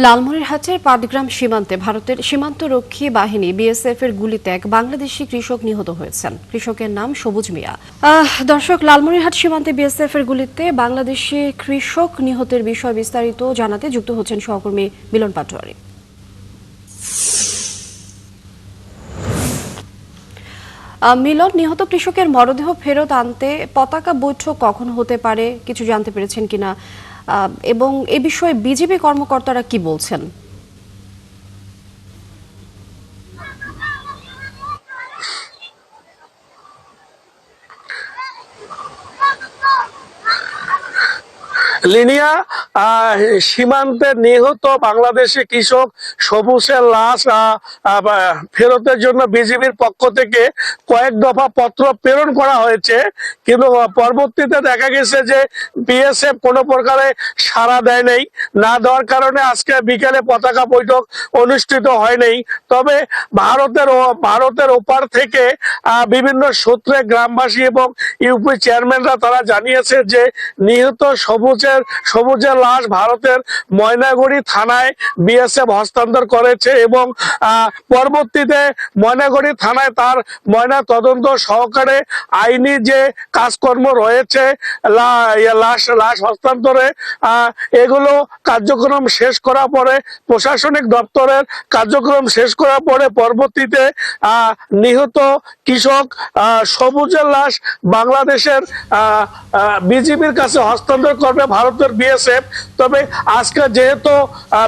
লালমনিরহাটের পাটগ্রাম সীমান্তে ভারতের সীমান্তরক্ষী বাহিনী বিএসএফ এর গুলিতে এক বাংলাদেশি কৃষক নিহত হয়েছেন। কৃষকের নাম সবুজ মিয়া। দর্শক, লালমনিরহাট সীমান্তে বিএসএফ এর গুলিতে বাংলাদেশি কৃষক নিহতের বিষয় বিস্তারিত জানাতে যুক্ত হচ্ছেন সহকর্মী মিলন পাটোয়ারি। মিলন, নিহত কৃষকের মরদেহ ফেরত আনতে পতাকা বৈঠক কখন হতে পারে কিছু জানতে পেরেছেন কিনা, এবং এ বিষয়ে বিজিবি কর্মকর্তারা কি বলছেন? লিনিয়া সীমান্তে নিহত বাংলাদেশি কৃষক সবুজের লাশ ফেরতের জন্য বিজিবির পক্ষ থেকে কয়েক দফা পত্র প্রেরণ করা হয়েছে, কিন্তু পরবর্তীতে দেখা গেছে যে বিএসএফ কোনো প্রকারে সাড়া দেয় নাই। না দেওয়ার কারণে আজকে বিকেলে পতাকা বৈঠক অনুষ্ঠিত হয়নি। তবে ভারতের ওপার থেকে বিভিন্ন সূত্রে গ্রামবাসী এবং ইউপি চেয়ারম্যানরা তারা জানিয়েছে যে নিহত সবুজের লাশ ভারতের ময়নাগুড়ি থানায় বিএসএফ হস্তান্তর করেছে এবং পরবর্তীতে ময়নাগুড়ি থানায় তার ময়না তদন্ত সহকারে আইনি যে কাজকর্ম রয়েছে লাশ হস্তান্তরে এগুলো কার্যক্রম শেষ করার পরে প্রশাসনিক দপ্তরের কার্যক্রম শেষ করার পরে পরবর্তীতে নিহত কৃষক সবুজের লাশ বাংলাদেশের বিজিবির কাছে হস্তান্তর করবে ভারতের বিএসএফ। তবে আজকে যেহেতু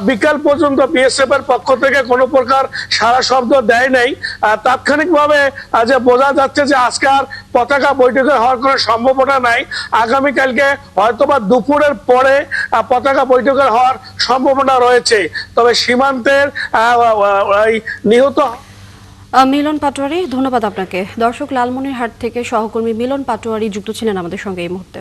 বিকাল পর্যন্ত বিএসএফ এর পক্ষ থেকে কোনো প্রকার সারা শব্দ দেয় নাই, তাৎক্ষণিকভাবে যে বোঝা যাচ্ছে যে আজকে আর পতাকা বৈঠকে হওয়ার কোনো সম্ভাবনা নাই। আগামীকালকে হয়তোবা দুপুরের পরে পতাকা বৈঠকের হওয়ার সম্ভাবনা রয়েছে। তবে সীমান্তের নিহত মিলন পাটোয়ারি, ধন্যবাদ আপনাকে। দর্শক, লালমনিরহাট থেকে সহকর্মী মিলন পাটোয়ারি যুক্ত ছিলেন আমাদের সঙ্গে এই মুহূর্তে।